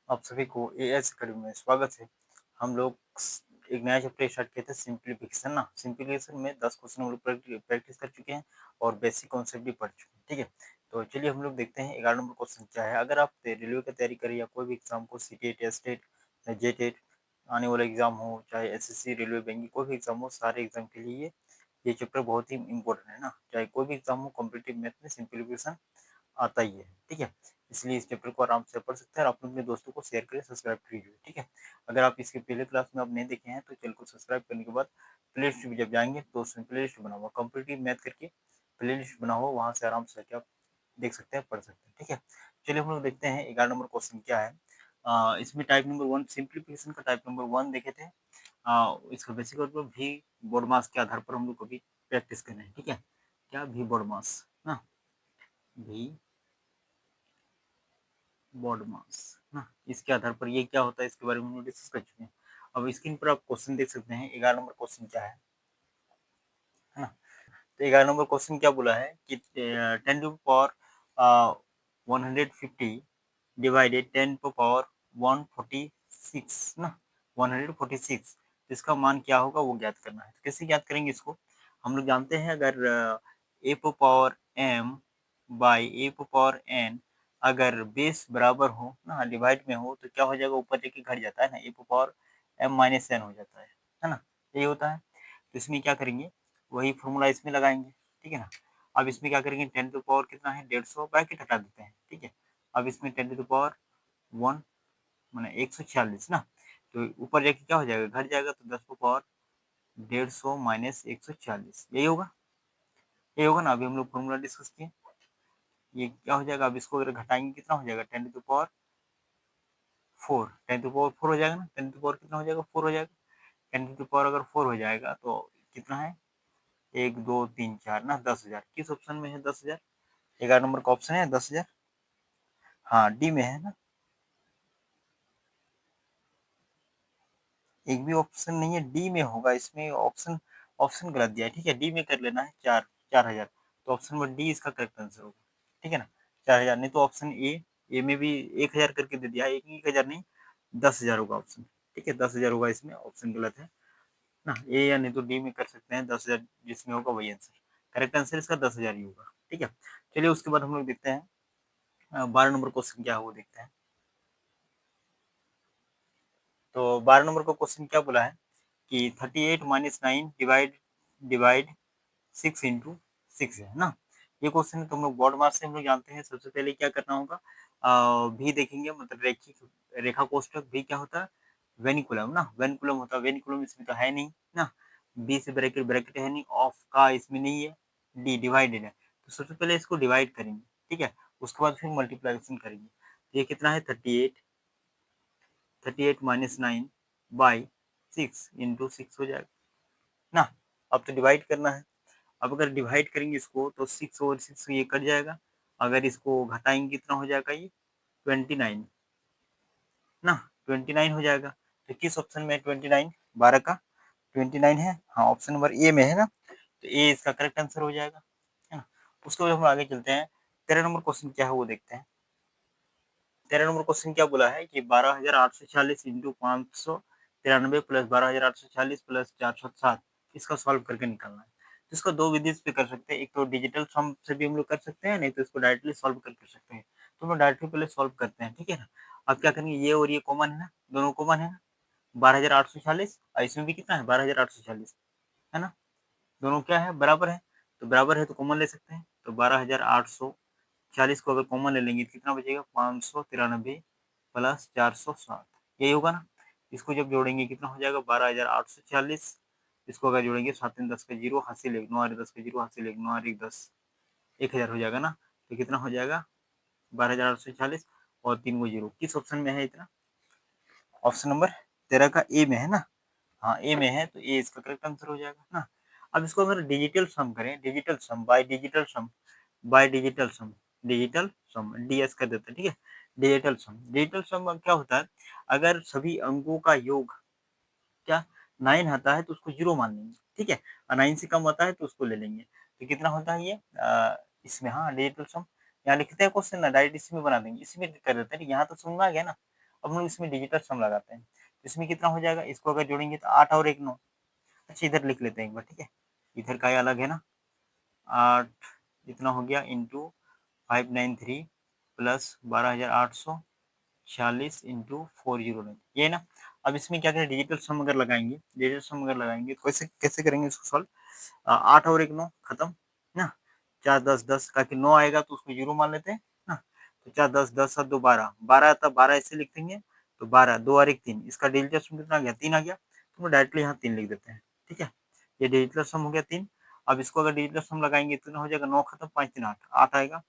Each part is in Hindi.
आप सभी को एएस अकेडमी में स्वागत है। हम लोग एक नया चैप्टर स्टार्ट किए थे सिंप्लीफिकेशन ना। सिंप्लीफिकेशन में 10 क्वेश्चन हम लोग प्रैक्टिस कर चुके हैं और बेसिक कॉन्सेप्ट भी पढ़ चुके हैं। ठीक है, तो चलिए हम लोग देखते हैं 11 नंबर क्वेश्चन क्या है। अगर आप रेलवे की तैयारी करें या कोई भी एग्जाम को सीटेट या स्टेट या जेटेट आने वाला एग्जाम हो, चाहे एसएससी रेलवे बैंक कोई भी एग्जाम हो, सारे एग्जाम के लिए ये चैप्टर बहुत ही इंपॉर्टेंट है ना। चाहे कोई भी एग्जाम हो, कॉम्पिटेटिव मैथ में सिंप्लीफिकेशन आता ही है। ठीक है, इसलिए इस चैप्टर को आराम से पढ़ सकते हैं और आप अपने दोस्तों को शेयर करें, सब्सक्राइब कीजिए। ठीक है, अगर आप इसके पहले क्लास में आप नहीं देखे हैं तो चैनल को सब्सक्राइब करने के बाद प्ले लिस्ट में जब जाएंगे तो उसमें प्ले लिस्ट बना हुआ कॉम्पिटेटिव मैथ करके प्ले लिस्ट बना हुआ, वहाँ से आराम से जाके आप देख सकते हैं, पढ़ सकते हैं। ठीक है, चलिए हम लोग देखते हैं 11 नंबर क्वेश्चन क्या है। इसमें टाइप नंबर 1 सिंप्लीफिकेशन का टाइप नंबर 1 देखे थे। इसका बेसिक और भी बोर्ड मास के आधार पर हम लोग को भी प्रैक्टिस करना है। ठीक है, क्या भी बोर्ड मास ना, भी बॉड मास ना, इसके आधार पर ये क्या होता है इसके बारे में हम डिस्कस कर चुके हैं। अब स्क्रीन पर आप क्वेश्चन देख सकते हैं 11 नंबर क्वेश्चन क्या है ना। तो 11 नंबर क्वेश्चन क्या बोला है कि 10 to power 150 divided 10 to power 146 ना, 146, तो इसका मान क्या होगा वो ज्ञात करना है। तो कैसे ज्ञात करेंगे इसको, हम लोग जानते हैं अगर a power m by a power n अगर बेस बराबर हो ना, डिवाइड में हो, तो क्या हो जाएगा, ऊपर लेके घट जाता है ना, ए पावर एम माइनस एन हो जाता है ना, यही होता है। तो इसमें क्या करेंगे, वही फॉर्मूला इसमें लगाएंगे। ठीक है ना, अब इसमें क्या करेंगे, 10 टू पावर कितना है 150, ब्रैकेट हटा देते हैं। ठीक है, अब इसमें 10 टू पावर 1 मैंने 146 ना, तो ऊपर जाके क्या हो जाएगा, घट जाएगा, तो 10 टू पावर 150 माइनस 140, यही होगा ना। अभी हम लोग फॉर्मूला डिस्कस किए, ये क्या हो जाएगा, अब इसको अगर घटाएंगे कितना हो जाएगा, 10 टू पावर 4, 10 टू पावर 4 हो जाएगा ना, 10 टू पावर कितना हो जाएगा, 4 हो जाएगा। 10 टू पावर अगर 4 हो जाएगा तो कितना है, 1 2 3 4 ना, 10,000। किस ऑप्शन में है 10,000, 11 नंबर का ऑप्शन है 10,000। हाँ, डी में है ना, एक भी ऑप्शन नहीं है, डी में होगा। इसमें ऑप्शन ऑप्शन गलत दिया है। ठीक है, डी में कर लेना है, 4,000, तो ऑप्शन नंबर डी इसका करेक्ट आंसर होगा। ठीक है ना, 4,000 नहीं तो ऑप्शन ए में भी 1,000 करके दे दिया है, 1,000 नहीं 10,000 होगा ऑप्शन। ठीक है, 10,000 होगा, इसमें ऑप्शन गलत है ना, ए या नहीं तो डी में कर सकते हैं। 10,000 जिसमें होगा वही आंसर, करेक्ट आंसर इसका 10,000 ही होगा। ठीक है, चलिए उसके बाद हम लोग देखते हैं 12 नंबर क्वेश्चन क्या है वो देखते हैं। तो 12 नंबर का क्वेश्चन क्या बोला है कि 38 माइनस 9 डिवाइड डिवाइड 6 इंटू 6 है ना। ये क्वेश्चन है, तो हम लोग बोर्ड मार्क्स से हम लोग जानते हैं। सबसे पहले क्या करना होगा, भी देखेंगे, मतलब रेखिक रेखा कोष्ठक भी क्या होता है, वेनिकुलम ना, वेनिकुलम होता है। वेनिकुलम इसमें तो है नहीं ना, बी से ब्रैकेट ब्रैकेट है नहीं, ऑफ का इसमें नहीं है, डी डिवाइडेड है, तो सबसे पहले इसको डिवाइड करेंगे। ठीक है, उसके बाद फिर मल्टीप्लाइकेशन करेंगे। तो ये कितना है, 38 माइनस 9 बाई 6 इंटू 6 हो जाएगा ना। अब तो डिवाइड करना है। अब अगर डिवाइड करेंगे इसको तो 6 और 6 ये कट जाएगा। अगर इसको घटाएंगे कितना हो जाएगा, ये 29 ना, 29 हो जाएगा। तो किस ऑप्शन में है 29, 12 का 29 है, हाँ ऑप्शन नंबर ए में है ना, तो ए इसका करेक्ट आंसर हो जाएगा, है ना। उसके बाद हम आगे चलते हैं, 13 नंबर क्वेश्चन क्या है वो देखते हैं। 13 नंबर क्वेश्चन क्या बोला है कि 12,846 इंटू 593 प्लस 12,846 प्लस 407, इसका सॉल्व करके निकालना है। तो इसका दो विधि से कर सकते हैं, एक तो डिजिटल सम से भी हम लोग कर सकते हैं, नहीं तो इसको डायरेक्टली सॉल्व कर सकते हैं। तो हम लोग डायरेक्टली पहले सॉल्व करते हैं। ठीक है ना, अब क्या करेंगे, ये और ये कॉमन है ना, दोनों कॉमन है ना, 12,846 और इसमें भी कितना है 12,846, है ना, दोनों क्या है बराबर है, तो बराबर है तो कॉमन ले सकते हैं। तो 12,840 को अगर कॉमन ले लेंगे तो कितना बचेगा, 593 प्लस 407, यही होगा ना। इसको जब जोड़ेंगे कितना हो जाएगा, 12,840, इसको अगर जोड़ेंगे 7 10 का जीरो, हासिल 1 9 10 का जीरो, हासिल 1 9 1 10, 1,000 हो जाएगा ना। तो कितना हो जाएगा 12,840 और 3 को जीरो, किस ऑप्शन में है इतना, ऑप्शन नंबर 13 का ए में है ना, हाँ ए में है, तो ए इसका करेक्ट आंसर हो जाएगा ना। अब इसको अगर डिजिटल सम करें, digital some by digital some, by digital some, digital some DS कर देते हैं। ठीक है, डिजिटल सम, डिजिटल सम क्या होता है, अगर सभी अंकों का योग क्या 9 आता है तो उसको जीरो मान लेंगे। ठीक है, और 9 से कम आता है तो उसको ले लेंगे। तो कितना होता है ये इसमें, हाँ डिजिटल सम, यहाँ लिखते हैं क्वेश्चन ना, डायरेक्ट इसमें बना देंगे, इसमें कर देते हैं। यहाँ तो समझ में आ गया ना। अब हम इसमें डिजिटल सम लगाते हैं, तो इसमें कितना हो जाएगा, इसको अगर जोड़ेंगे तो 8 और 1 9। अच्छा इधर लिख लेते हैं एक बार, ठीक है, इधर का ये अलग है ना, 8 इतना हो गया इंटू 593 प्लस 12,846 इंटू 409, ये है ना। अब इसमें क्या करें, डिजिटल सम अगर लगाएंगे, डिजिटल सम अगर लगाएंगे तो कैसे कैसे करेंगे इसको सॉल्व। 8 और 1 9 खत्म ना, 4 10 10 का 9 आएगा तो उसको जीरो मान लेते हैं ना, तो 4 10 10 7 2 12 12 आता, 12 ऐसे लिख देंगे, तो 12 2 और 1 3, इसका डिजिटल सम कितना आ गया, 3 आ गया, तो हम डायरेक्टली यहाँ 3 लिख देते हैं, ठीक है। ये डिजिटल सम हो गया 3। अब इसको अगर डिजिटल सम लगाएंगे तो कितना हो जाएगा, 9 खत्म 5 3 8 8 आएगा,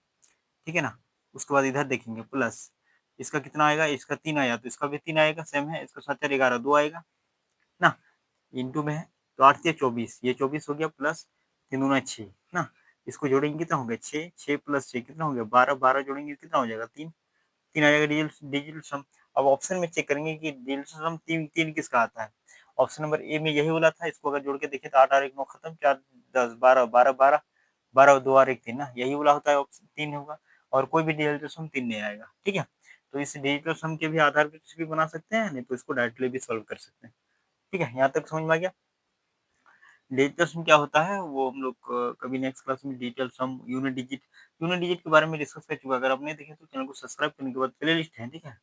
ठीक है ना। उसके बाद इधर देखेंगे प्लस, इसका कितना आएगा, इसका 3 आया तो इसका भी 3 आएगा, सेम है, इसका 7 4 11 2 आएगा ना, इंटू में है, तो 8 से 24, ये 24 हो गया, प्लस 3 दूना 6 ना, इसको जोड़ेंगे कितना हो गया, 6 6 प्लस 6 कितना हो गया, 12 12 जोड़ेंगे कितना हो जाएगा, 3 3 आ जाएगा डिजिटल डिजिटल सम। अब ऑप्शन में चेक करेंगे कि डिजिटल सम 3 3 किसका आता है। ऑप्शन नंबर ए में यही वाला था, इसको अगर जोड़ के देखें तो 8 और 1 9 खत्म, 4 10 12 12 12 12 2 और 1 3 ना, यही वाला होता है, ऑप्शन 3 होगा, और कोई भी डिजिटल सम 3 नहीं आएगा, ठीक है। तो इस डिजिटल सम के भी आधार पे कुछ भी बना सकते हैं, नहीं तो इसको डायरेक्टली भी सॉल्व कर सकते हैं, ठीक है। यहाँ तक समझ में आ गया। डिजिटल सम क्या होता है वो हम लोग कभी नेक्स्ट क्लास में डिजिटल सम, यूनिट डिजिट के बारे में डिस्कस कर चुका है। अगर आपने देखे तो चैनल को सब्सक्राइब करने के बाद प्ले लिस्ट है, ठीक है,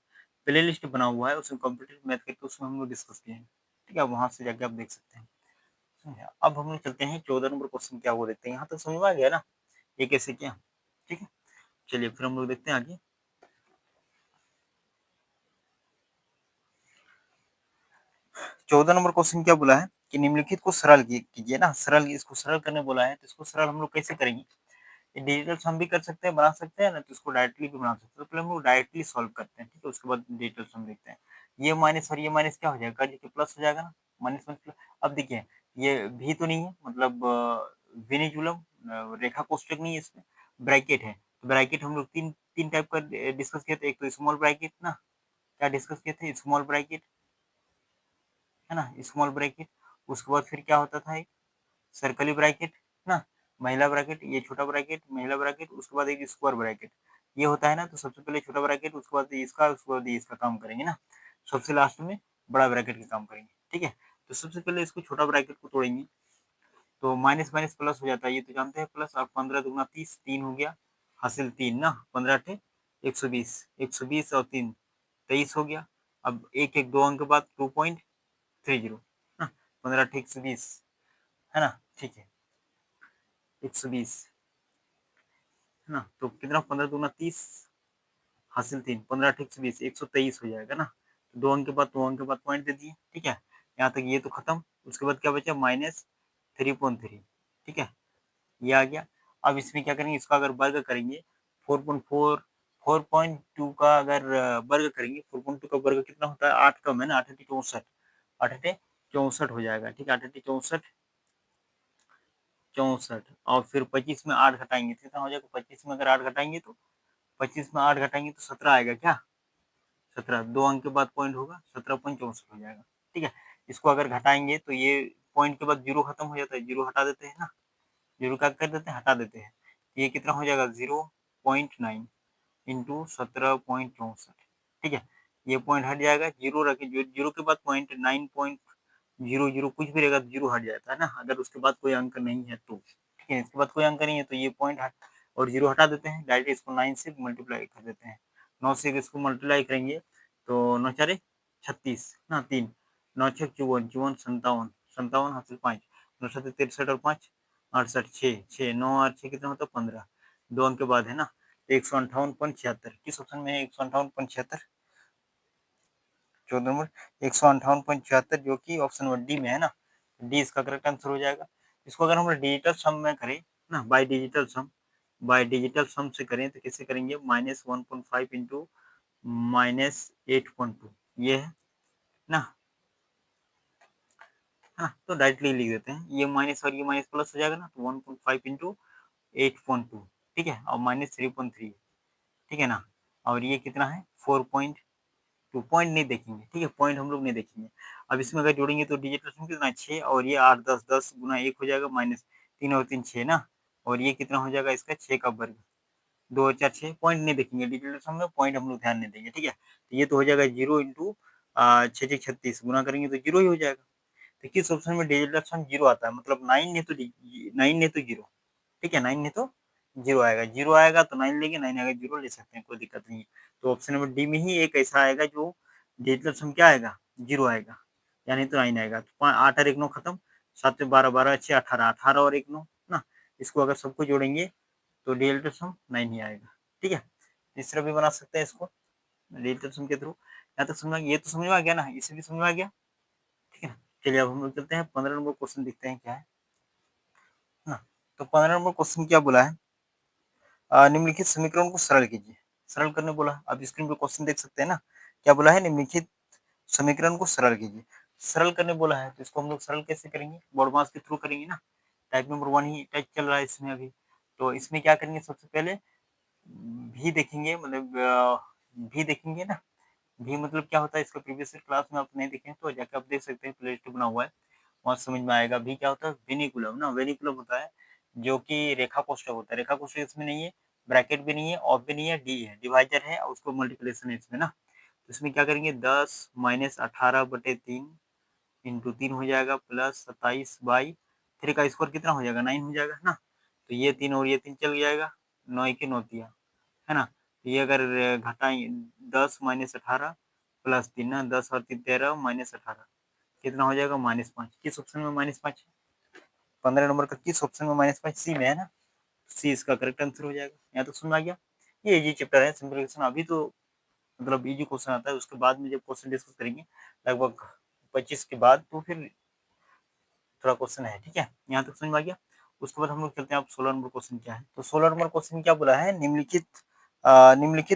प्ले लिस्ट बना हुआ है, उसमें कंप्यूटर मैथ करके उसमें हम लोग डिस्कस किए हैं, ठीक है, वहाँ से जाके आप देख सकते हैं। समझे? अब हम लोग चलते हैं 14 नंबर क्वेश्चन क्या वो देखते हैं, यहाँ तक समझ में आ गया ना, ये कैसे किया, ठीक है। चलिए फिर हम लोग देखते हैं आगे। 14 नंबर क्वेश्चन क्या बोला है कि निम्नलिखित को सरल कीजिए ना, सरल, इसको सरल करने बोला है, तो इसको सरल हम लोग कैसे करेंगे। डिजिटल सम भी कर सकते हैं, बना सकते हैं ना, तो इसको डायरेक्टली भी बना सकते हैं, तो पहले हम लोग डायरेक्टली सॉल्व करते हैं, ठीक है, उसके बाद डिजिटल सम देखते हैं। ये माइनस और ये माइनस क्या हो जाएगा, कर प्लस हो जाएगा ना, माइनस माइनस प्लस। अब देखिए ये भी तो नहीं है, मतलब विनिजुलम रेखा कोष्टक नहीं है, इसमें ब्रैकेट है, तो ब्रैकेट हम लोग तीन तीन टाइप का डिस्कस किए थे, एक तो स्मॉल ब्रैकेट ना, क्या डिस्कस किए थे, स्मॉल ब्रैकेट है ना, स्मॉल ब्रैकेट। उसके बाद फिर क्या होता था, एक सर्कली ब्रैकेट ना, महिला ब्रैकेट, ये छोटा ब्रैकेट महिला ब्रैकेट, उसके बाद एक स्क्वायर ब्रैकेट, ये होता है ना। तो सबसे पहले छोटा ब्रैकेट, उसके बाद इसका, उसके बाद इसका काम करेंगे ना, सबसे लास्ट में बड़ा ब्रैकेट का काम करेंगे, ठीक है। तो सबसे पहले इसको छोटा ब्रैकेट को तोड़ेंगे, तो माइनस माइनस प्लस हो जाता है, ये तो जानते हैं प्लस। अब 15 दूना 30, 3 हो गया, हासिल 3 ना, 15 थे 120, 120 और 3 23 हो गया। अब एक एक दो अंक के बाद 2.30 ना, 15 ठीक 120 है ना, ठीक है, 120 है ना, तो कितना 15 दूना 30, हासिल 3 15 ठीक 120, 123 हो जाएगा ना। दो अंक के बाद पॉइंट दे दिए, ठीक है। यहाँ तक ये तो खत्म। उसके बाद क्या बचा, -3.3, ठीक है, ये आ गया। अब इसमें क्या करेंगे, इसका अगर वर्ग करेंगे 4.4, 4.2 का अगर वर्ग करेंगे, 4.2 का वर्ग कितना होता है, 8 कम है ना, 8 8 64, 8 8 64 हो जाएगा, ठीक है, 8 8 64 64, और फिर 25 में 8 घटाएंगे तो कितना हो जाएगा, 25 में अगर 8 घटाएंगे तो 25 में 8 घटाएंगे तो 17 आएगा क्या, 17, दो अंक के बाद पॉइंट होगा, 17.64 हो जाएगा, ठीक है। इसको अगर घटाएंगे तो ये पॉइंट के बाद जीरो खत्म हो जाता है, जीरो हटा देते हैं ना, जीरो क्या कर देते हैं, हटा देते हैं, ये कितना हो जाएगा 0.9 इंटू 17.64, ठीक है। ये पॉइंट हट जाएगा, जीरो रखे, जीरो के बाद पॉइंट 9.00 कुछ भी रहेगा तो जीरो हट जाता है ना, अगर उसके बाद कोई अंक नहीं है तो, ठीक है, इसके बाद कोई अंक नहीं है तो ये पॉइंट हट और जीरो हटा देते हैं, डायरेक्ट इसको 9 से मल्टीप्लाई कर देते हैं, 9 से इसको मल्टीप्लाई करेंगे तो 9 चारे 36 ना, 3 9 छः 54, 54 57, 57 हासिल 5, 9 7 63 और 5 68, 6 6 9 और 6 कितना होता है 15, दो अंक के बाद है ना, 158.76, किस ऑप्शन में है 158.76, 14 नंबर 158.76, जो कि ऑप्शन नंबर डी में है ना, डी इसका करेक्ट आंसर हो जाएगा। इसको अगर हम डिजिटल सम में करें ना, बाय डिजिटल सम से करें तो कैसे करेंगे, -1.5 इंटू -8.2, ये है ना, हाँ, तो डायरेक्टली लिख देते हैं, ये माइनस और ये माइनस प्लस हो जाएगा ना, तो 1.5 इंटू 8.2, ठीक है, और -3.3, ठीक है ना, और ये कितना है 4.2, पॉइंट नहीं देखेंगे, ठीक है, पॉइंट हम लोग नहीं देखेंगे। अब इसमें अगर जोड़ेंगे तो डिजिटल सम कितना है 6, और ये 8 10 10 गुना 1 हो जाएगा, -3 और 3 6 ना, और ये कितना हो जाएगा इसका 6 का वर्ग, 2 4 6 पॉइंट नहीं देखेंगे, डिजिटल सम में पॉइंट हम लोग ध्यान नहीं देंगे, ठीक है? तो ये तो हो जाएगा 0 इंटू 6 6 36 गुना करेंगे तो 0 ही हो जाएगा। तो किस ऑप्शन में डिजिटल सम 0 आता है? मतलब 9 नहीं तो 9 नहीं तो 0, ठीक है? 9 नहीं तो 0 आएगा, 0 आएगा तो 9 लेंगे, 9 आएगा 0 ले सकते हैं, कोई दिक्कत नहीं है। तो ऑप्शन नंबर डी में ही एक ऐसा आएगा जो डिजिटल सम क्या आएगा? 0 आएगा, या नहीं तो 9 आएगा। तो 8 और 1 9 खत्म, 7 से 12 12 6 18, 18 और 1 9 ना, इसको अगर सबको जोड़ेंगे तो डिजिटल सम 9 ही आएगा, ठीक है? इस तरह भी बना सकते हैं इसको डिजिटल सम के थ्रू। यहाँ तक समझ में ये तो समझ में आ गया ना, इसे भी समझ में आ गया, ठीक है ना? चलिए अब हम लोग चलते हैं 15 नंबर क्वेश्चन, देखते हैं क्या है ना। तो 15 नंबर क्वेश्चन क्या बोला है? निम्नलिखित समीकरण को सरल कीजिए। सरल करने बोला, आप स्क्रीन पे क्वेश्चन देख सकते हैं ना, क्या बोला है? निम्नलिखित समीकरण को सरल कीजिए। सरल करने बोला है तो इसको हम लोग सरल कैसे करेंगे? बोर्ड मास के थ्रू करेंगे ना। टाइप नंबर 1 ही टाइप चल रहा है इसमें अभी। तो इसमें क्या करेंगे, सबसे पहले भी देखेंगे, मतलब भी देखेंगे ना। भी मतलब क्या होता है, इसका प्रीवियस क्लास में आप नहीं देखे तो जाके आप देख सकते हैं, प्लेलिस्ट बना हुआ है, वहाँ समझ में आएगा। भी क्या होता है? वेनिकुलम ना, वेनिकुलम होता है जो कि रेखा कोष्ठक होता है। रेखा कोष्ठक इसमें नहीं है, ब्रैकेट भी नहीं है, ऑफ भी नहीं है, डी है, डिवाइजर है और उसको मल्टीप्लिकेशन है इसमें ना। तो इसमें क्या करेंगे, 10 माइनस 18/3 इंटू 3 हो जाएगा, प्लस 27/3 का स्क्वायर कितना हो जाएगा? 9 हो जाएगा ना। तो ये 3 और ये 3 चल जाएगा, 9 की 9 तिया, है ना। तो ये अगर घटाएंगे, 10 माइनस 18 प्लस 3 ना, 10 और 3 13 माइनस 18 कितना हो जाएगा? -5। किस ऑप्शन में -5 है? 15 नंबर का किस ऑप्शन में -5? सी में है ना। सी इसका करेक्ट आंसर हो जाएगा। यहाँ तो समझ में आ गया। ये इजी चैप्टर है, सिंपलीफिकेशन अभी तो मतलब इजी क्वेश्चन आता है, उसके बाद में जब क्वेश्चन डिस्कस करेंगे लगभग 25 के बाद, तो फिर थोड़ा क्वेश्चन है, ठीक है? यहाँ तक समझ में आ गया। उसके बाद हम लोग चलते हैं, अब 16 नंबर क्वेश्चन क्या है। तो 16 नंबर क्वेश्चन क्या बोला है? निम्नलिखित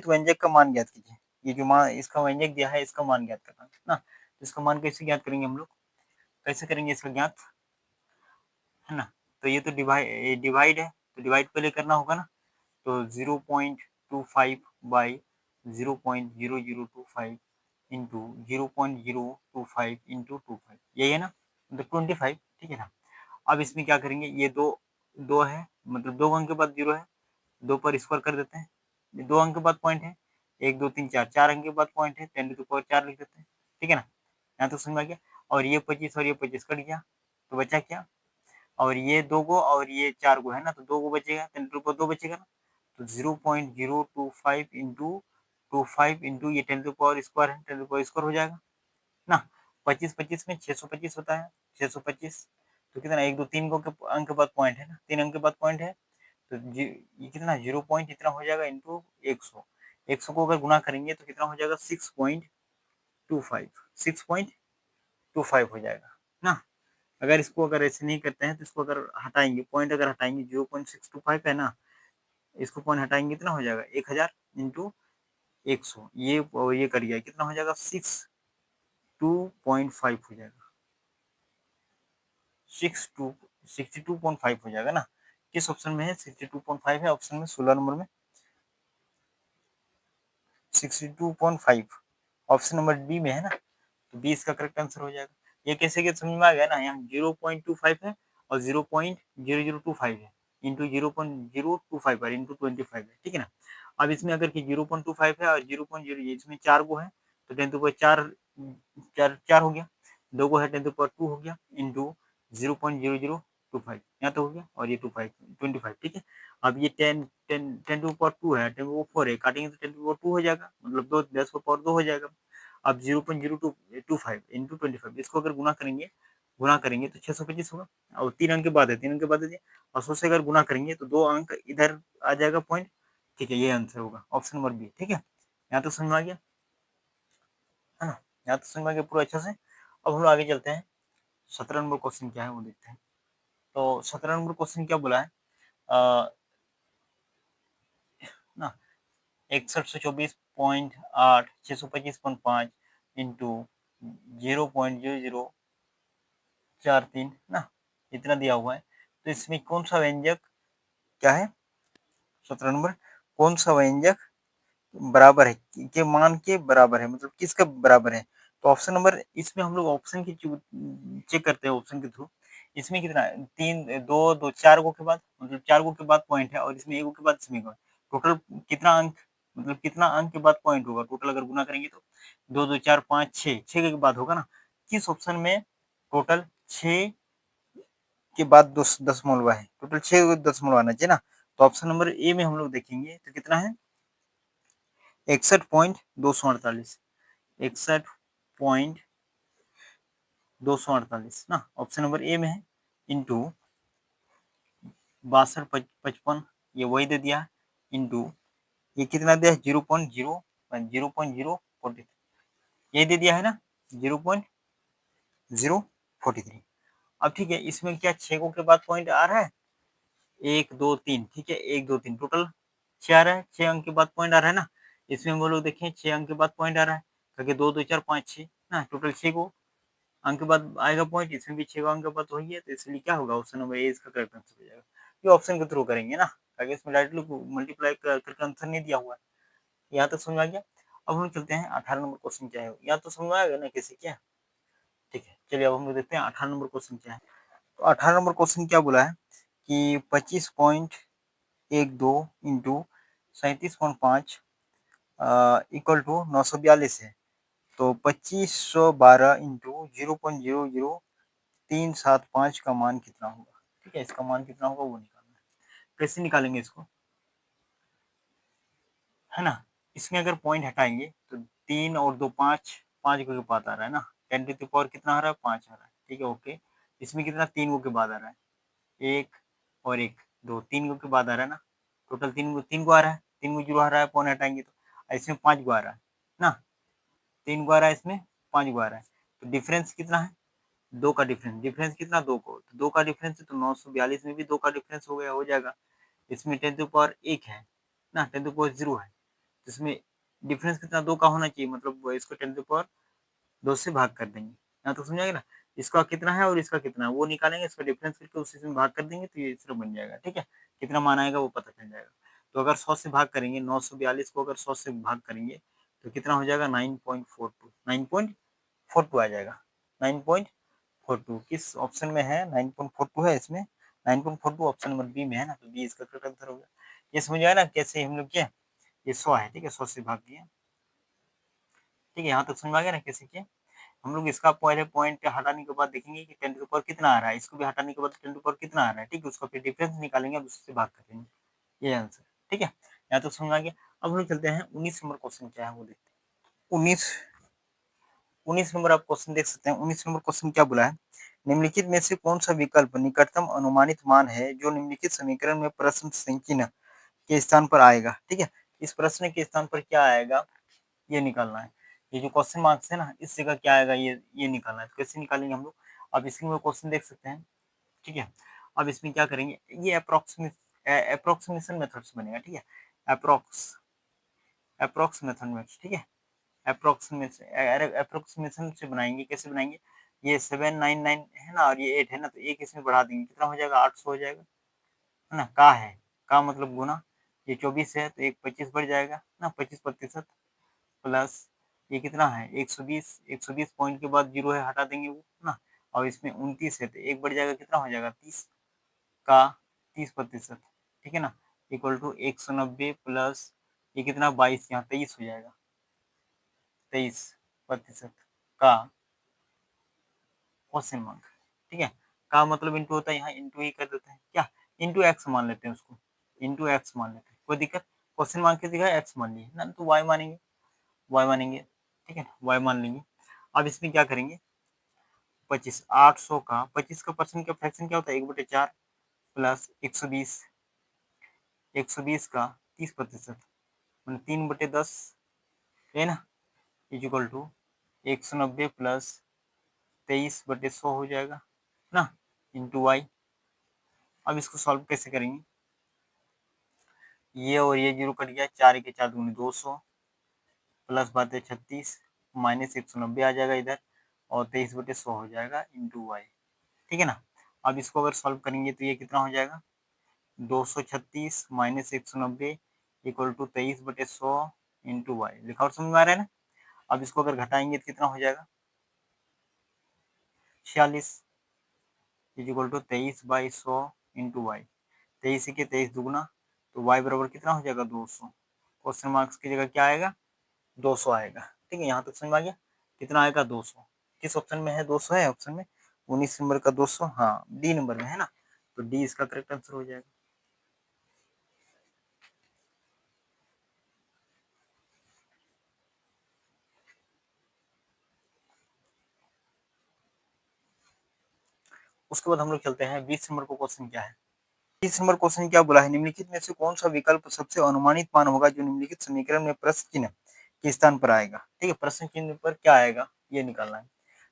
व्यंजक का मान ज्ञात कीजिए। ये जो मान इसका व्यंजक दिया है, इसका मान ज्ञात करना है ना। तो इसका मान कैसे ज्ञात करेंगे हम लोग? कैसे करेंगे इसका ज्ञात, है ना। तो ये तो डिवाइड है, तो डिवाइड पहले करना होगा ना। तो 0.25 बाई 0.0025 इंटू 0.025 इंटू 25, यही है ना, मतलब 25, ठीक है ना। अब इसमें क्या करेंगे, ये दो दो है, मतलब 2 अंक के बाद 0 है, 2 पर स्क्वायर कर देते हैं। ये 2 अंक के बाद पॉइंट है, 1 2 3 4, 4 अंक के बाद पॉइंट है, 10⁴ लिख देते हैं, ठीक है ना। यहाँ तो समझ में आ गया। और ये 25 और ये 25 कट गया, तो बचा क्या? और ये 2 गो और ये 4 गो है ना, तो 2 गो बचेगा, 10⁻2 बचेगा ना। तो 0.025 इंटू 25 इंटू ये 10⁻² है, 10⁻² हो जाएगा ना। 25 25 में 625 होता है, 625। तो कितना, 1 2 3 को अंक के बाद पॉइंट है ना, 3 अंक के बाद पॉइंट है। तो ये कितना, 0 पॉइंट इतना हो जाएगा इंटू 100। 100 को अगर गुना करेंगे तो कितना हो जाएगा? 6.25, 6.25 हो जाएगा ना। अगर इसको अगर ऐसे नहीं करते हैं तो इसको अगर हटाएंगे, पॉइंट अगर हटाएंगे, 0.625 है ना, इसको पॉइंट हटाएंगे कितना हो जाएगा? 1000 इंटू 100, ये कर गया, कितना हो जाएगा? 62.5 हो जाएगा, 62.5 हो जाएगा ना। किस ऑप्शन में है? 62.5 है ऑप्शन में, 16 नंबर में 62.5 ऑप्शन नंबर डी में है ना। तो बी इसका करेक्ट आंसर हो जाएगा। ये कैसे के समझ में आ गया ना, यहाँ 0.25 है और 0.0025 है, इंटू 0.025 है, इंटू 25 है, ठीक है ना। अब इसमें अगर कि 0.25 है और 0.0, इसमें 4 गो है, तो 10⁻4 4 हो गया, 2 गो है, 10⁻2 हो गया, इंटू 0.0025, यहाँ तो हो गया, और ये 25, ठीक है। अब ये 10⁻2 है, 10⁻4 है, काटेंगे तो 10⁻2 हो जाएगा, मतलब 10⁻2 हो जाएगा। अब 0.0225 इंटू 25, इसको अगर गुना करेंगे तो 625 होगा, और 3 अंक के बाद है, 3 अंक के बाद है, और 100 से अगर गुना करेंगे तो 2 अंक इधर आ जाएगा पॉइंट, ठीक है। ये आंसर होगा ऑप्शन नंबर बी, ठीक है। यहाँ तो समझ में आ गया, है ना। यहाँ तो समझ में आ गया पूरा अच्छे से। अब हम लोग आगे चलते हैं, 17 नंबर क्वेश्चन क्या है वो देखते हैं। तो 17 नंबर क्वेश्चन क्या बोला है, ना, 6124.8 625.5 इंटू 0.0043 ना, इतना दिया हुआ है। तो इसमें कौन सा व्यंजक क्या है? 17 नंबर, कौन सा व्यंजक बराबर है, के मान के बराबर है, मतलब किसका बराबर है? तो ऑप्शन नंबर, इसमें हम लोग ऑप्शन की चेक करते हैं ऑप्शन के थ्रू। इसमें कितना है? 3 2 2 4 गो के बाद, मतलब 4 गो के बाद पॉइंट है, और इसमें 1 गो के बाद इसमें 1 गो है। टोटल कितना अंक, मतलब कितना अंक के बाद पॉइंट होगा, टोटल अगर गुना करेंगे तो 2 2 4 5 6 6 के बाद होगा ना। किस ऑप्शन में टोटल 6 के बाद दशमलव है, टोटल 6 दशमलव आना चाहिए ना। तो ऑप्शन नंबर ए में हम लोग देखेंगे तो कितना है 61.248, 61.248 ना, ऑप्शन नंबर ए में है। इंटू 62 55 ये वही दे दिया, इंटू ये कितना दिया है 0.0 ये दे दिया है ना 0.043। अब ठीक है, इसमें क्या 6 को के बाद पॉइंट आ रहा है 1 2 3, ठीक है 1 2 3 टोटल 6 आ रहा है, 6 अंक के बाद पॉइंट आ रहा है ना। इसमें हम लोग देखें 6 अंक के बाद पॉइंट आ रहा है, क्योंकि 2 2 4 5 6 ना, टोटल 6 को अंक के बाद आएगा पॉइंट, इसमें भी 6 अंक के बाद वही है, तो इसलिए क्या होगा ऑप्शन नंबर ए इसका करेक्ट आंसर हो जाएगा। ये ऑप्शन के थ्रू करेंगे ना, ताकि इसमें डायरेक्टली मल्टीप्लाई करके आंसर नहीं दिया हुआ है। यहाँ तक समझ आ गया। अब हम चलते हैं 18 नंबर क्वेश्चन क्या है, यहाँ तो समझ आएगा ना कैसे क्या। ठीक है, चलिए अब हम लोग देखते हैं 18 नंबर क्वेश्चन क्या है। तो 18 नंबर क्वेश्चन क्या बोला है कि 25.12 इंटू 37.5 इक्वल टू 942 है। तो 2512 इंटू 0.00375 का मान कितना होगा। ठीक है, इसका मान कितना होगा वो निकालना है। कैसे निकालेंगे इसको, है ना। इसमें अगर पॉइंट हटाएंगे तो 3 और 2 5, 5 को के बाद आ रहा है ना, 10 टू द पावर कितना आ रहा है 5 आ रहा है। ठीक है ओके, इसमें कितना 3 को के बाद आ रहा है, 1 और 1 2 3 को के बाद आ रहा है ना, टोटल 3 को आ रहा है, 3 को जीरो आ रहा है, पॉइंट हटाएंगे तो इसमें 5 को आ रहा है ना, 3 को आ रहा है, इसमें 5 को आ रहा है। तो डिफरेंस कितना है, 2 का डिफरेंस, डिफरेंस कितना 2 को, तो 2 का डिफरेंस है तो 942 में भी 2 का डिफरेंस हो गया, हो जाएगा। इसमें 10 टू पावर 1 है ना, 10 टू पावर 0 है, तो इसमें डिफरेंस कितना 2 का होना चाहिए, मतलब इसको 10 टू पावर 2 से भाग कर देंगे। यहाँ तो समझ आएगा ना, इसका कितना है और इसका कितना है वो निकालेंगे, इसका डिफरेंस करके उसी से भाग कर देंगे तो ये इसका बन जाएगा। ठीक है, कितना मान आएगा वो पता चल जाएगा। तो अगर 100 से भाग करेंगे, 942 को अगर 100 से भाग करेंगे तो कितना हो जाएगा 9.42, 9.42 आ जाएगा, 9.42 किस ऑप्शन में है 9.42 है इसमें, 9.42 ऑप्शन नंबर बी में है ना, तो बी इसका करेक्ट आंसर होगा। ये समझ आया ना कैसे हम लोग किया, ये 100 है, ठीक है 100 से भाग किया। ठीक है, यहाँ तक समझ आ गया ना कैसे किया। हम लोग इसका पहले पॉइंट हटाने के बाद देखेंगे कि 10 टू पावर कितना आ रहा है, इसको भी हटाने के बाद 10 टू पावर कितना आ रहा है, ठीक है उसका फिर डिफरेंस निकालेंगे और उससे भाग करेंगे, ये आंसर। ठीक है, यहाँ तक समझ आ गया। अब हम लोग चलते हैं 19 नंबर क्वेश्चन क्या है वो देखते हैं। 19 नंबर आप क्वेश्चन देख सकते हैं। 19 नंबर क्वेश्चन क्या बोला है, निम्नलिखित में से कौन सा विकल्प निकटतम अनुमानित मान है जो निम्नलिखित समीकरण में प्रश्न चिन्ह के स्थान पर आएगा। ठीक है, इस प्रश्न के स्थान पर क्या आएगा ये निकालना है। ये जो क्वेश्चन मार्क्स है ना इस जगह क्या आएगा ये निकालना है। तो कैसे निकालेंगे हम लोग, अब इसमें वो क्वेश्चन देख सकते हैं। ठीक है, अब इसमें क्या करेंगे, ये अप्रोक्सीमेशन मेथड से बनेगा। ठीक है, अप्रोक्स मेथड में, ठीक है अप्रोक्सीमेशन से बनाएंगे। कैसे बनाएंगे, ये 799 है ना और ये 8 है ना, तो एक इसमें बढ़ा देंगे, कितना हो जाएगा 800 हो जाएगा, है ना। का मतलब गुना, ये 24 है तो एक 25 बढ़ जाएगा ना, 25% प्लस ये कितना है 120, 120 पॉइंट के बाद जीरो है हटा देंगे वो ना, और इसमें 29 है तो एक बढ़ जाएगा, कितना हो जाएगा 30 का 30%। ठीक है ना, इक्वल टू 190 प्लस ये कितना 22, यहाँ 23 हो जाएगा, 23% का क्वेश्चन मार्क। ठीक है, का मतलब इंटू होता है, यहाँ इंटू ही कर देते हैं क्या, इंटू एक्स मान लेते हैं उसको, इंटू एक्स मान लेते हैं, कोई दिक्कत। क्वेश्चन मार्क की जगह एक्स मान लिए ना, तो वाई मानेंगे, वाई मानेंगे। ठीक है, वाई मान लेंगे। अब इसमें क्या करेंगे, 25 800 का 25 का परसेंट का फ्रैक्शन क्या होता है 1/4 प्लस 120, 120 का 30% मतलब 3/10 है ना, इक्वल टू 190 प्लस 23/100 हो जाएगा ना, इंटू वाई। अब इसको सॉल्व कैसे करेंगे, ये और ये जीरो कट गया, 4 के 4 दूनी 200 प्लस बात है 36 माइनस 190 आ जाएगा इधर, और 23/100 हो जाएगा इंटू वाई। ठीक है ना, अब इसको अगर सॉल्व करेंगे तो ये कितना हो जाएगा 236 minus 190 equal to 23/100 into y. लिखा और समझ में आ रहा है ना। अब इसको अगर घटाएंगे तो कितना हो जाएगा 46 इक्वल टू 23/100 इंटू वाई। 23 के 23 दुगुना तो y बराबर कितना हो जाएगा 200। क्वेश्चन मार्क्स की जगह क्या आएगा 200 आएगा। ठीक है, यहाँ तक समझ आ गया। कितना आएगा 200। किस ऑप्शन में है 200 है ऑप्शन में 19 नंबर का 200। हाँ डी नंबर में है ना, तो डी इसका करेक्ट आंसर हो जाएगा। उसके बाद हम लोग चलते हैं 20 नंबर को। क्वेश्चन क्या है 20 नंबर क्वेश्चन क्या बोला है, निम्नलिखित में से कौन सा विकल्प सबसे अनुमानित मान होगा जो निम्नलिखित समीकरण में प्रश्न चिन्ह के स्थान पर आएगा। ठीक है, प्रश्न चिन्ह पर क्या आएगा ये निकालना है।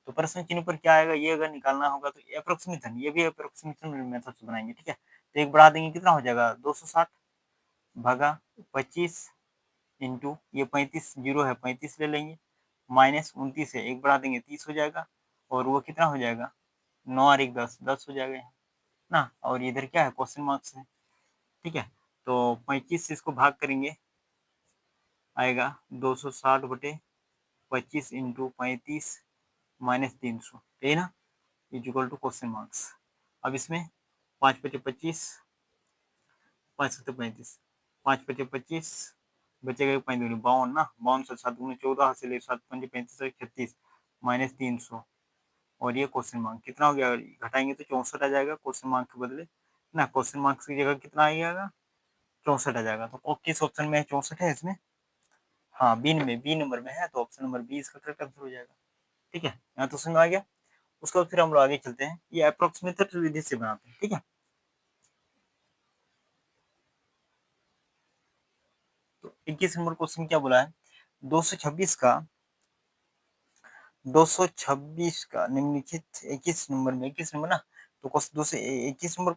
तो प्रश्न चिन्ह पर क्या आएगा ये अगर निकालना होगा तो अप्रोक्सीमेशन, ये भी अप्रोक्सीमेशन मेथड से बनाएंगे। ठीक है, तो एक बढ़ा देंगे कितना हो जाएगा 260 भागा 25 इंटू ये 35 जीरो है 35 ले लेंगे माइनस 29 है एक बढ़ा देंगे 30 हो जाएगा और वो कितना हो जाएगा 9 और 1 10 10 हो जाएगा यहाँ ना। और इधर क्या है क्वेश्चन मार्क्स है। ठीक है, तो 35 से इसको भाग करेंगे आएगा 260 बटे 25 इंटू 35 माइनस 300, है ना, इक्वल टू क्वेश्चन मार्क्स। अब इसमें 5 बटे 25 5 सत्तर 35 5 बटे 25 बचेगा 5 दूनी 52 ना 52 से 7 दूनी 14 हासिल 1 7 5 35 36 माइनस 300 और ये क्वेश्चन मार्क कितना हो गया घटाएंगे तो 64 आ जाएगा क्वेश्चन मार्क के बदले ना। क्वेश्चन मार्क्स की जगह कितना आ जाएगा 64 आ जाएगा। तो किस ऑप्शन में 64 है इसमें, हाँ बी नंबर में है, तो ऑप्शन नंबर बी इसका करेक्ट आंसर हो जाएगा। ठीक है, यहाँ तो समझ में आ गया। उसके बाद फिर हम लोग आगे चलते हैं, ये अप्रोक्सीमेटेड विधि से बनाते हैं। ठीक है, तो 21 नंबर क्वेश्चन क्या बोला है 226 का 226 का निम्नलिखित 21 नंबर में 21 नंबर ना, तो क्वेश्चन 21 नंबर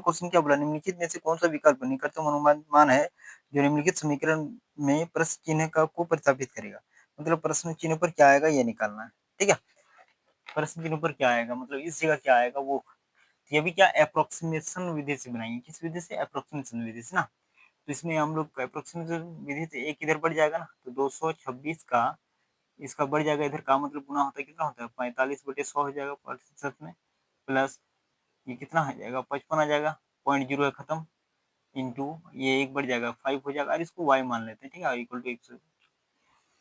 क्वेश्चन क्या बोला, निम्नलिखित में से कौन सा विकल्प निकटतम अनुमान है जो निम्नलिखित समीकरण में प्रश्न चिन्ह का को प्रतिस्थापित करेगा। मतलब प्रश्न चिन्ह पर क्या आएगा ये निकालना है। ठीक है, प्रश्न चिन्ह पर क्या आएगा मतलब इस जगह क्या आएगा वो, ये भी क्या अप्रोक्सीमेशन विधि से बनाएंगे। किस विधि से, अप्रोक्सीमेशन विधि से ना। तो इसमें हम लोग अप्रोक्सीमेशन विधि से एक इधर बढ़ जाएगा ना, तो 226 का इसका बढ़ जाएगा इधर का मतलब गुना होता है कितना होता है 45 बटे 100 हो जाएगा प्रतिशत में, प्लस ये कितना हो जाएगा 55 आ जाएगा, पॉइंट जीरो है खत्म, इंटू ये एक बढ़ जाएगा 5 हो जाएगा और इसको वाई मान लेते हैं। ठीक है, इक्वल टू 100।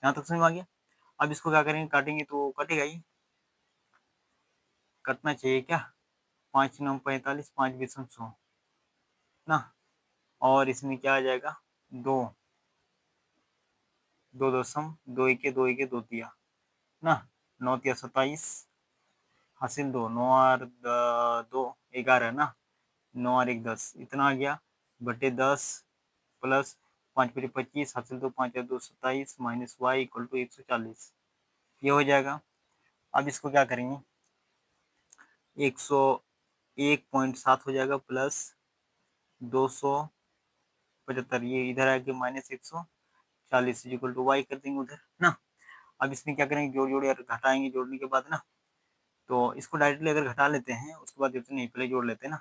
यहाँ तक समझ में आ गया। अब इसको क्या करेंगे काटेंगे तो कटेगा ही, कटना चाहिए क्या, 5 9 45 5 20 100 ना। और इसमें क्या आ जाएगा दो दो दशम दो एक दो तिया ना, 9 तिया 27 हासिल 2 9 और 2 11 ना, 9 और 1 10 इतना आ गया बटे 10 प्लस 5 बटे 25 हासिल 2 5 और 2 27 माइनस वाई इक्वल टू 140 ये हो जाएगा। अब इसको क्या करेंगे 101.7 हो जाएगा प्लस 275 ये इधर आके माइनस 140 इक्वल टू वाई कर देंगे उधर ना। अब इसमें क्या करेंगे जोड़ जोड़ यार घटाएंगे जोड़ने के बाद ना, तो इसको डायरेक्टली अगर घटा लेते हैं उसके बाद इतने पहले जोड़ लेते हैं ना,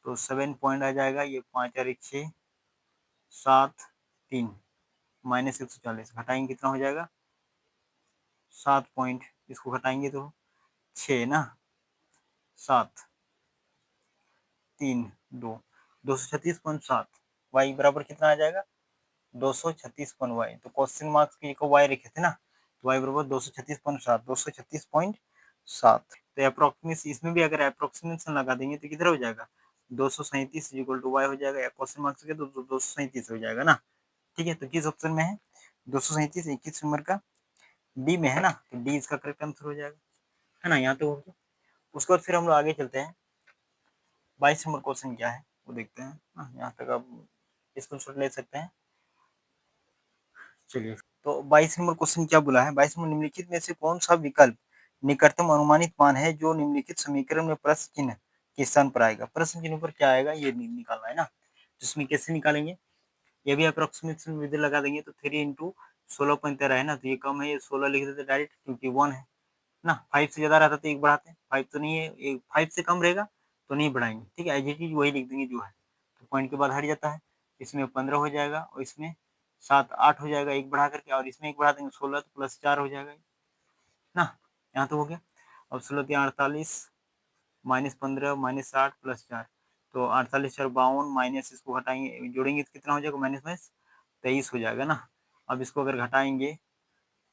तो 7 पॉइंट आ जाएगा ये 5 और 1 6 7 3 माइनस 140 घटाएंगे कितना हो जाएगा 7 पॉइंट, इसको घटाएंगे तो 6 ना 7 3 2 236.7 वाई बराबर कितना आ जाएगा 236.y। तो क्वेश्चन मार्क्स की को वाई रखे थे ना, तो वाई बराबर 236.7 236.7। तो अप्रोक्सीमेट इसमें भी अगर अप्रोक्सीमेशन लगा देंगे तो किधर हो जाएगा 237 इक्वल टू वाई हो जाएगा, क्वेश्चन मार्क्स के तो 237 हो जाएगा ना। ठीक है, तो किस ऑप्शन में है 237 21 नंबर का डी में है ना, तो डी इसका करेक्ट आंसर हो जाएगा, है ना। यहाँ तो हो गया। उसके बाद फिर हम लोग आगे चलते हैं 22 नंबर क्वेश्चन क्या है वो देखते हैं। यहाँ तक आप स्क्रीनशॉट ले सकते हैं। चलिए, तो 22 नंबर क्वेश्चन क्या बोला है 22 नंबर निम्नलिखित में से कौन सा विकल्प निकटतम अनुमानित मान है जो निम्नलिखित समीकरण में प्रश्न चिन्ह के स्थान पर आएगा। प्रश्न चिन्ह पर क्या आएगा ये निकालना है ना, जिसमें कैसे निकालेंगे, ये भी अप्रोक्सीमेशन विधि लगा देंगे तो 3 इंटू 16.13 है ना, तो ये कम है ये 16 लिख देते डायरेक्ट क्योंकि 1 है ना, 5 से ज्यादा रहता तो एक बढ़ाते हैं, 5 तो नहीं है 5 से कम रहेगा तो नहीं बढ़ाएंगे। ठीक है, एज वही लिख देंगे जो है, तो पॉइंट के बाद हट जाता है, इसमें 15 हो जाएगा और इसमें 7 8 हो जाएगा एक बढ़ा करके, और इसमें एक बढ़ा देंगे 16 तो प्लस 4 हो जाएगा ना। यहाँ तो हो गया। अब 16 3 48 माइनस 15 माइनस 8 प्लस 4, तो 48 और 52 माइनस इसको घटाएंगे, जोड़ेंगे तो कितना हो जाएगा, माइनस माइनस 23 हो जाएगा ना। अब इसको अगर घटाएंगे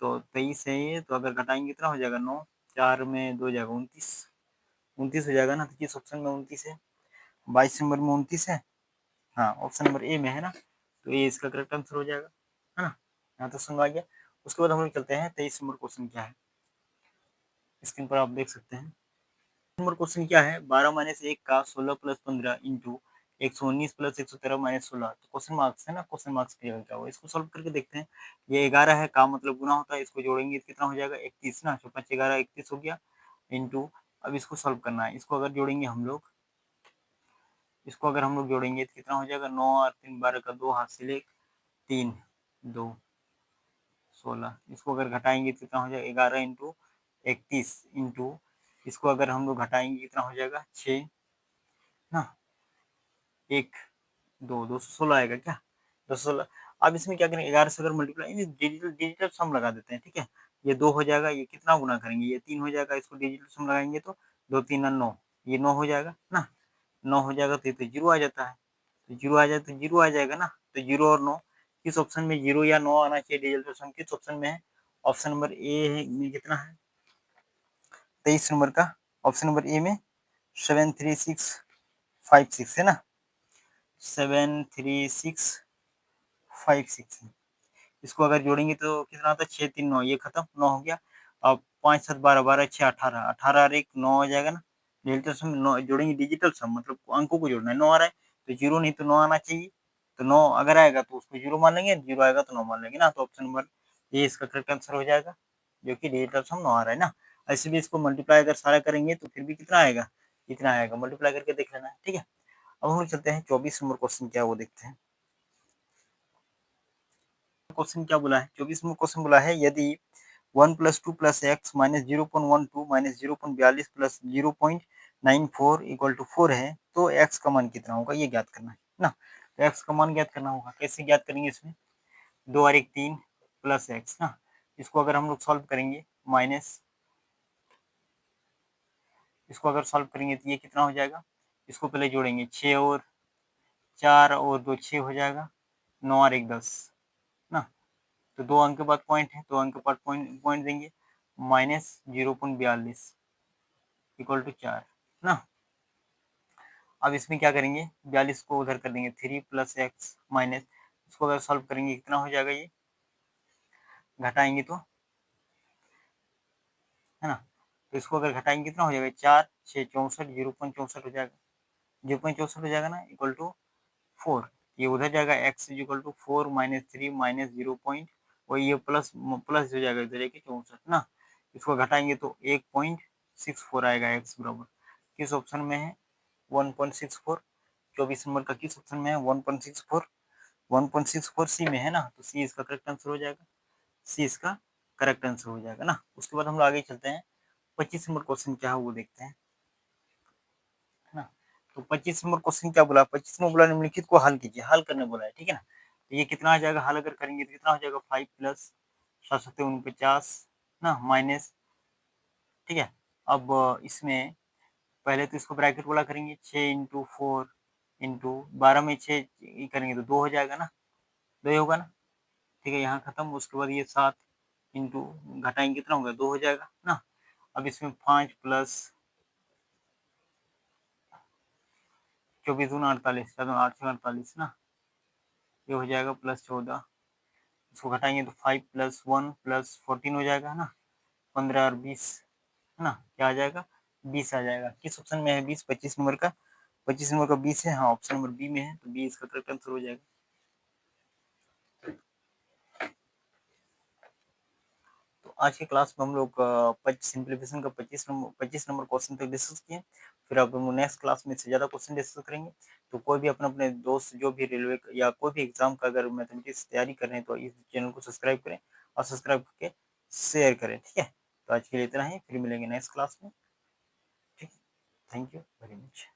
तो 23 है ये, तो अगर घटाएंगे कितना हो जाएगा, 9, 4 में 2 जाएगा 29, 29 हो जाएगा ना। तो किस ऑप्शन में 29 है, 22 नंबर में 29 है। हाँ, ऑप्शन नंबर ए में है ना, तो ये इसका करेक्ट आंसर हो जाएगा, है ना। यहाँ तक समझ आ गया। उसके बाद हम लोग चलते हैं 23 नंबर क्वेश्चन क्या है, स्क्रीन पर आप देख सकते हैं। नंबर क्वेश्चन क्या है, 12 माइनस 1 का 16 प्लस 15 इंटू 119 प्लस 113 माइनस 16। तो क्वेश्चन मार्क्स है ना, क्वेश्चन मार्क्स क्लियर क्या हुआ, इसको सॉल्व करके देखते हैं। ये 11 है का मतलब गुना होता है, इसको जोड़ेंगे तो कितना हो जाएगा, 31 ना, 5 11 31 हो गया, इंटू अब इसको सॉल्व करना है। इसको अगर जोड़ेंगे हम लोग, इसको अगर हम लोग जोड़ेंगे तो कितना हो जाएगा, 9 और 3 12 का 2 हाथ से ले 3 2 16। इसको अगर घटाएंगे तो कितना हो जाएगा, 11 इंटू 31 इंटू इसको अगर हम लोग घटाएंगे कितना हो जाएगा, 6 ना, 1 2 216 आएगा क्या, 216। अब इसमें क्या करेंगे, 11 से अगर मल्टीप्लाई डिजिटल डिजिटल सम लगा देते हैं, ठीक है। ये 2 हो जाएगा, ये कितना गुना करेंगे, ये 3 हो जाएगा, इसको डिजिटल सम लगाएंगे तो 2 3 9, ये 9 हो जाएगा ना, 9 हो जाएगा तो ये तो जीरो आ जाता है, तो जीरो आ जाए तो जीरो आ जाएगा ना। तो जीरो और 9 किस ऑप्शन में जीरो या 9 आना चाहिए, डिजिटल सम किस ऑप्शन में है, ऑप्शन नंबर ए है में कितना है, 23 नंबर का ऑप्शन नंबर ए में 73656 है ना, 73656 है। इसको अगर जोड़ेंगे तो कितना आता है, 6 3 9, ये खत्म, 9 हो गया। अब 5 7 12 12 6 18, 18 और 1 9 हो जाएगा ना। डिजिटल सम 9 जोड़ेंगे, डिजिटल सम मतलब अंकों को जोड़ना है, 9 आ रहा है तो जीरो नहीं तो 9 आना चाहिए। तो 9 अगर आएगा तो उसको जीरो मान लेंगे, जीरो आएगा तो 9 मान लेंगे ना। तो ऑप्शन नंबर ये इसका करेक्ट आंसर हो जाएगा, जो कि डिजिटल सम 9 आ रहा है ना। ऐसे भी इसको मल्टीप्लाई अगर सारा करेंगे तो फिर भी कितना आएगा, इतना आएगा, मल्टीप्लाई करके देख लेना है, ठीक है। अब हम चलते हैं 24 नंबर क्वेश्चन क्या है वो देखते हैं। क्वेश्चन क्या बोला है, 24 नंबर क्वेश्चन बोला है, यदि 1 plus 2 plus x minus 0.12 minus 0.42 plus 0.94 equal to 4 है, तो एक्स का मान कितना होगा, ये ज्ञात करना है ना। तो एक्स का मान ज्ञात करना होगा, कैसे ज्ञात करेंगे, इसमें 2 और 1 3 प्लस एक्स ना। इसको अगर हम लोग सॉल्व करेंगे माइनस, इसको अगर सॉल्व करेंगे तो ये कितना हो जाएगा, इसको पहले जोड़ेंगे, 6 और 4 और 2 6 हो जाएगा, 9 और 1 10 ना। तो 2 अंक के बाद पॉइंट है, 2 अंक के बाद पॉइंट पॉइंट देंगे, माइनस 0.42 इक्वल टू 4 ना। अब इसमें क्या करेंगे, 42 को उधर कर देंगे, 3 प्लस एक्स माइनस, इसको अगर सॉल्व करेंगे कितना हो जाएगा, ये घटाएंगे तो, है ना। तो इसको अगर घटाएंगे कितना हो जाएगा, 4 6 64 0.64 हो जाएगा, 0.64 हो जाएगा ना, इक्वल टू 4। ये उधर जाएगा, x is equal to 4 minus 3 minus 0 point, और ये प्लस प्लस हो जाएगा इधर एक 64 ना। इसको घटाएंगे तो 1.64 आएगा, एक्स बराबर किस ऑप्शन में है, 1.64। 24 नंबर का किस ऑप्शन में है, 1.64, 1.64 सी में है ना। तो सी इसका करेक्ट आंसर हो जाएगा, सी इसका करेक्ट आंसर हो जाएगा ना। उसके बाद हम लोग आगे चलते हैं, 25 नंबर क्वेश्चन क्या है वो देखते हैं, है ना। तो 25 नंबर क्वेश्चन क्या बोला, 25 में बोला निम्नलिखित को हल कीजिए, हल करने बोला है, ठीक है ना। तो ये कितना आ जाएगा, हल अगर करेंगे तो कितना हो जाएगा, 5 प्लस 749 ना माइनस, ठीक है। अब इसमें पहले तो इसको ब्रैकेट वाला करेंगे, 6 इंटू 4 इंटू 12 में 6 करेंगे तो 2 हो जाएगा ना, 2 ही होगा ना, ठीक है, यहाँ खत्म। उसके बाद ये 7 इंटू घटाएंगे कितना होगा, 2 हो जाएगा ना। अब इसमें 5 प्लस 24 दूना 48, 8 से 48 ना, ये हो जाएगा प्लस 14। इसको घटाएंगे तो 5 प्लस 1 प्लस 14 हो जाएगा ना, 15 और 20 है ना, क्या आ जाएगा, 20 आ जाएगा। किस ऑप्शन में है 20, 25 नंबर का, 25 नंबर का 20 है, हाँ ऑप्शन नंबर बी में है, तो बी इसका करेक्ट आंसर हो जाएगा। तो आज की क्लास में हम लोग सिंप्लीफिकेशन का 25 नंबर क्वेश्चन तक डिस्कस किए। फिर अब हम नेक्स्ट क्लास में से ज़्यादा क्वेश्चन डिस्कस करेंगे। तो कोई भी अपने अपने दोस्त जो भी रेलवे या कोई भी एग्जाम का अगर मैथमेटिक्स तैयारी कर रहे हैं तो इस चैनल को सब्सक्राइब करें, और सब्सक्राइब करके शेयर करें, ठीक है। तो आज के लिए इतना ही, फिर मिलेंगे नेक्स्ट क्लास में, ठीक है। Thank you very much.